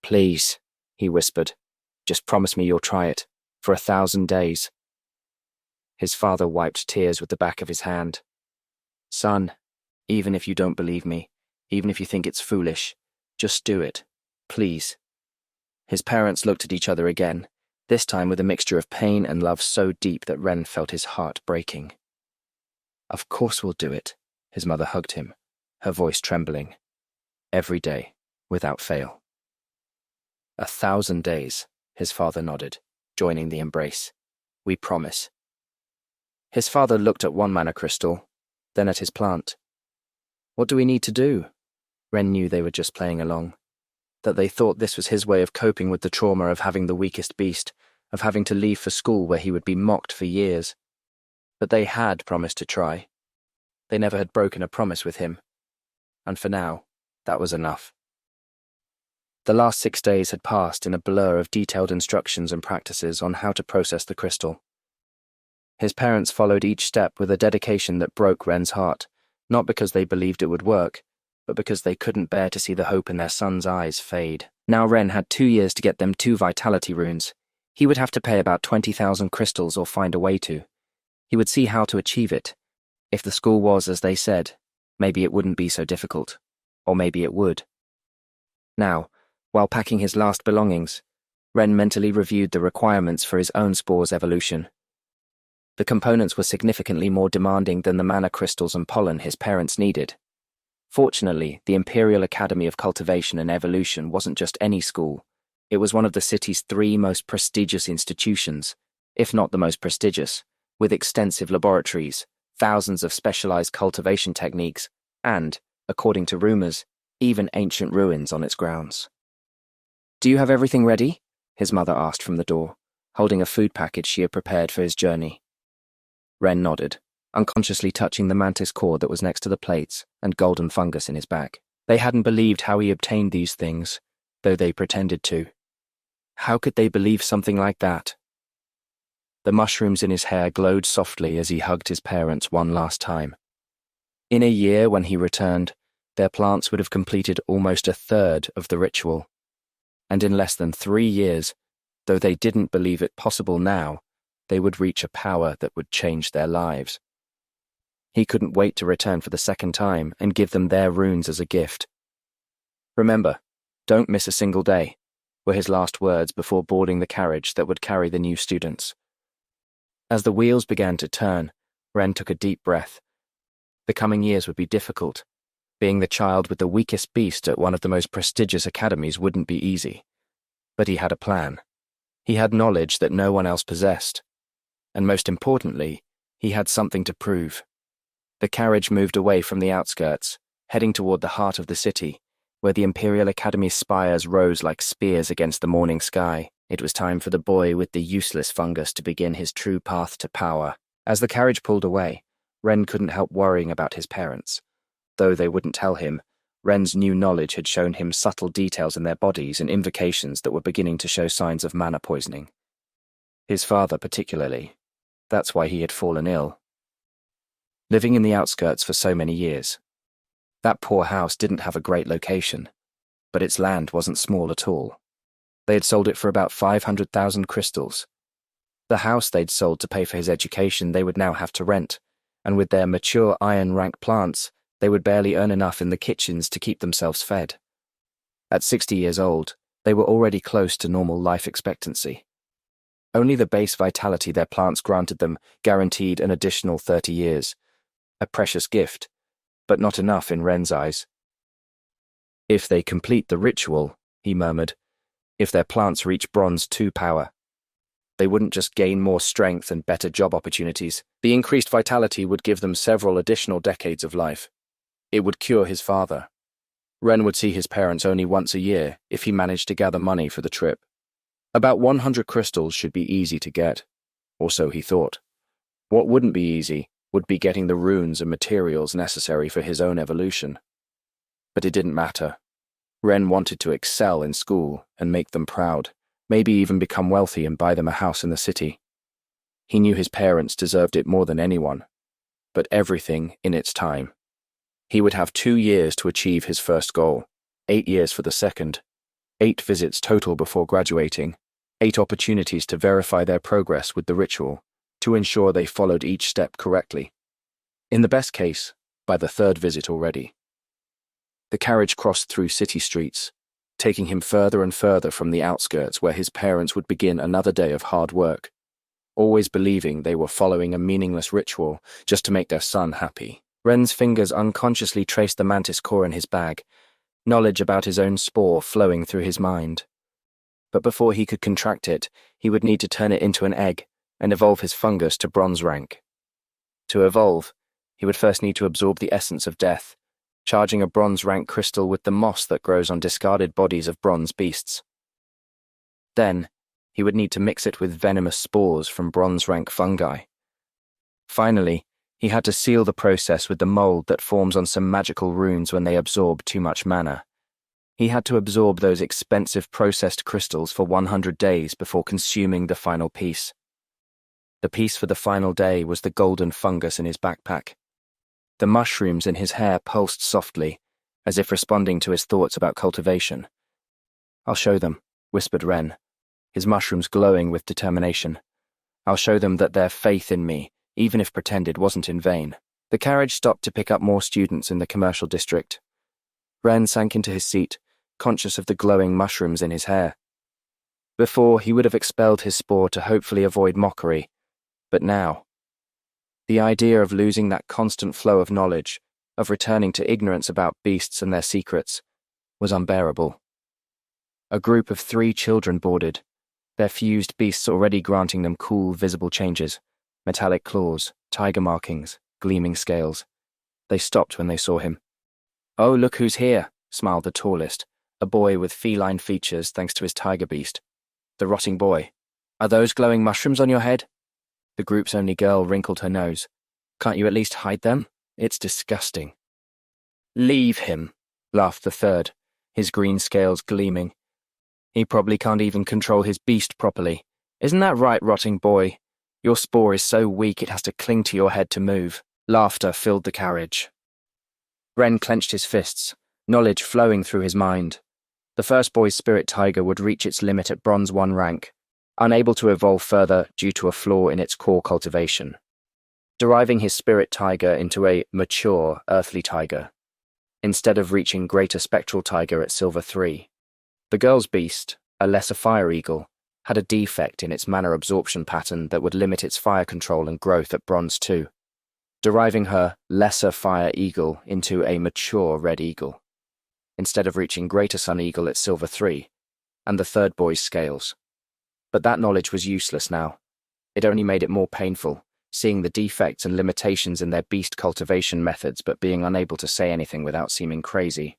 Please, he whispered. Just promise me you'll try it. For 1,000 days. His father wiped tears with the back of his hand. Son, even if you don't believe me, even if you think it's foolish, just do it. Please. His parents looked at each other again, this time with a mixture of pain and love so deep that Ren felt his heart breaking. Of course we'll do it, his mother hugged him, her voice trembling. Every day, without fail. 1,000 days, his father nodded, joining the embrace. We promise. His father looked at one mana crystal, then at his plant. What do we need to do? Ren knew they were just playing along, that they thought this was his way of coping with the trauma of having the weakest beast, of having to leave for school where he would be mocked for years. But they had promised to try. They never had broken a promise with him. And for now, that was enough. The last 6 days had passed in a blur of detailed instructions and practices on how to process the crystal. His parents followed each step with a dedication that broke Ren's heart, not because they believed it would work, but because they couldn't bear to see the hope in their son's eyes fade. Now Ren had 2 years to get them 2 vitality runes. He would have to pay about 20,000 crystals or find a way to. He would see how to achieve it. If the school was as they said, maybe it wouldn't be so difficult. Or maybe it would. Now, while packing his last belongings, Ren mentally reviewed the requirements for his own spore's evolution. The components were significantly more demanding than the mana crystals and pollen his parents needed. Fortunately, the Imperial Academy of Cultivation and Evolution wasn't just any school. It was one of the city's 3 most prestigious institutions, if not the most prestigious, with extensive laboratories, thousands of specialized cultivation techniques, and, according to rumors, even ancient ruins on its grounds. Do you have everything ready? His mother asked from the door, holding a food package she had prepared for his journey. Ren nodded, unconsciously touching the mantis core that was next to the plates and golden fungus in his back. They hadn't believed how he obtained these things, though they pretended to. How could they believe something like that? The mushrooms in his hair glowed softly as he hugged his parents one last time. In a year, when he returned, their plants would have completed almost 1/3 of the ritual. And in less than 3 years, though they didn't believe it possible now, they would reach a power that would change their lives. He couldn't wait to return for the second time and give them their runes as a gift. Remember, don't miss a single day, were his last words before boarding the carriage that would carry the new students. As the wheels began to turn, Ren took a deep breath. The coming years would be difficult. Being the child with the weakest beast at one of the most prestigious academies wouldn't be easy. But he had a plan. He had knowledge that no one else possessed. And most importantly, he had something to prove. The carriage moved away from the outskirts, heading toward the heart of the city, where the Imperial Academy's spires rose like spears against the morning sky. It was time for the boy with the useless fungus to begin his true path to power. As the carriage pulled away, Ren couldn't help worrying about his parents. Though they wouldn't tell him, Ren's new knowledge had shown him subtle details in their bodies and invocations that were beginning to show signs of mana poisoning. His father particularly. That's why he had fallen ill. Living in the outskirts for so many years. That poor house didn't have a great location, but its land wasn't small at all. They had sold it for about 500,000 crystals. The house they'd sold to pay for his education they would now have to rent, and with their mature iron-rank plants, they would barely earn enough in the kitchens to keep themselves fed. At 60 years old, they were already close to normal life expectancy. Only the base vitality their plants granted them guaranteed an additional 30 years. A precious gift, but not enough in Ren's eyes. If they complete the ritual, he murmured, if their plants reach Bronze 2 power, they wouldn't just gain more strength and better job opportunities. The increased vitality would give them several additional decades of life. It would cure his father. Ren would see his parents only once a year if he managed to gather money for the trip. About 100 crystals should be easy to get, or so he thought. What wouldn't be easy would be getting the runes and materials necessary for his own evolution. But it didn't matter. Ren wanted to excel in school and make them proud, maybe even become wealthy and buy them a house in the city. He knew his parents deserved it more than anyone, but everything in its time. He would have 2 years to achieve his first goal, 8 years for the second, 8 visits total before graduating, 8 opportunities to verify their progress with the ritual, to ensure they followed each step correctly. In the best case, by the 3rd visit already. The carriage crossed through city streets, taking him further and further from the outskirts where his parents would begin another day of hard work, always believing they were following a meaningless ritual just to make their son happy. Ren's fingers unconsciously traced the mantis core in his bag, knowledge about his own spore flowing through his mind. But before he could contract it, he would need to turn it into an egg and evolve his fungus to bronze rank. To evolve, he would first need to absorb the essence of death, charging a bronze rank crystal with the moss that grows on discarded bodies of bronze beasts. Then, he would need to mix it with venomous spores from bronze rank fungi. Finally, he had to seal the process with the mold that forms on some magical runes when they absorb too much mana. He had to absorb those expensive processed crystals for 100 days before consuming the final piece. The piece for the final day was the golden fungus in his backpack. The mushrooms in his hair pulsed softly, as if responding to his thoughts about cultivation. "I'll show them," whispered Ren, his mushrooms glowing with determination. "I'll show them that their faith in me, even if pretended, wasn't in vain." The carriage stopped to pick up more students in the commercial district. Ren sank into his seat, conscious of the glowing mushrooms in his hair. Before, he would have expelled his spore to hopefully avoid mockery, but now, the idea of losing that constant flow of knowledge, of returning to ignorance about beasts and their secrets, was unbearable. A group of 3 children boarded, their fused beasts already granting them cool, visible changes: metallic claws, tiger markings, gleaming scales. They stopped when they saw him. "Oh, look who's here," smiled the tallest, a boy with feline features thanks to his tiger beast. "The rotting boy. Are those glowing mushrooms on your head?" The group's only girl wrinkled her nose. "Can't you at least hide them? It's disgusting." "Leave him," laughed the third, his green scales gleaming. "He probably can't even control his beast properly. Isn't that right, rotting boy? Your spore is so weak it has to cling to your head to move." Laughter filled the carriage. Ren clenched his fists, knowledge flowing through his mind. The first boy's spirit tiger would reach its limit at bronze 1 rank, unable to evolve further due to a flaw in its core cultivation, deriving his spirit tiger into a mature, earthly tiger, instead of reaching greater spectral tiger at silver 3. The girl's beast, a lesser fire eagle, had a defect in its mana absorption pattern that would limit its fire control and growth at bronze 2, deriving her lesser fire eagle into a mature red eagle, instead of reaching greater sun eagle at silver 3, and the third boy's scales. But that knowledge was useless now. It only made it more painful, seeing the defects and limitations in their beast cultivation methods but being unable to say anything without seeming crazy.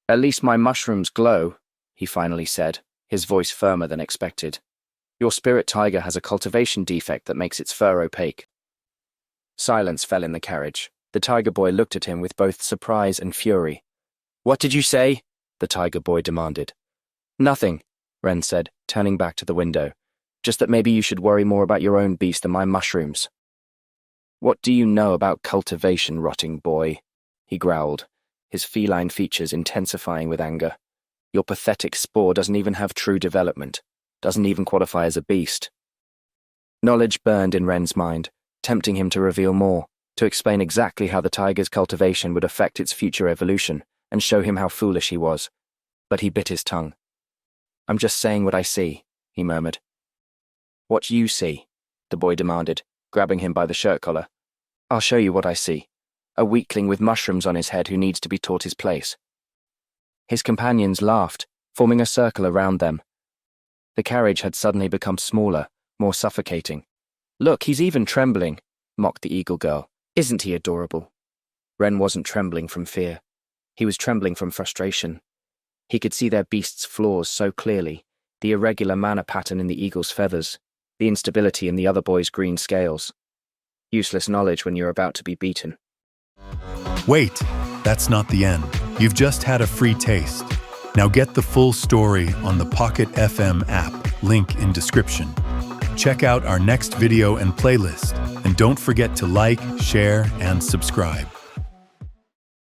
"At least my mushrooms glow," he finally said, his voice firmer than expected. "Your spirit tiger has a cultivation defect that makes its fur opaque." Silence fell in the carriage. The tiger boy looked at him with both surprise and fury. "What did you say?" the tiger boy demanded. "Nothing," Ren said, turning back to the window. "Just that maybe you should worry more about your own beast than my mushrooms." "What do you know about cultivation, rotting boy?" he growled, his feline features intensifying with anger. "Your pathetic spore doesn't even have true development, doesn't even qualify as a beast." Knowledge burned in Ren's mind, tempting him to reveal more, to explain exactly how the tiger's cultivation would affect its future evolution, and show him how foolish he was. But he bit his tongue. "I'm just saying what I see," he murmured. "What you see?" the boy demanded, grabbing him by the shirt collar. "I'll show you what I see. A weakling with mushrooms on his head who needs to be taught his place." His companions laughed, forming a circle around them. The carriage had suddenly become smaller, more suffocating. "Look, he's even trembling," mocked the eagle girl. "Isn't he adorable?" Ren wasn't trembling from fear. He was trembling from frustration. He could see their beast's flaws so clearly, the irregular mana pattern in the eagle's feathers, the instability in the other boy's green scales. Useless knowledge when you're about to be beaten. Wait, that's not the end. You've just had a free taste. Now get the full story on the Pocket FM app, link in description. Check out our next video and playlist, and don't forget to like, share, and subscribe.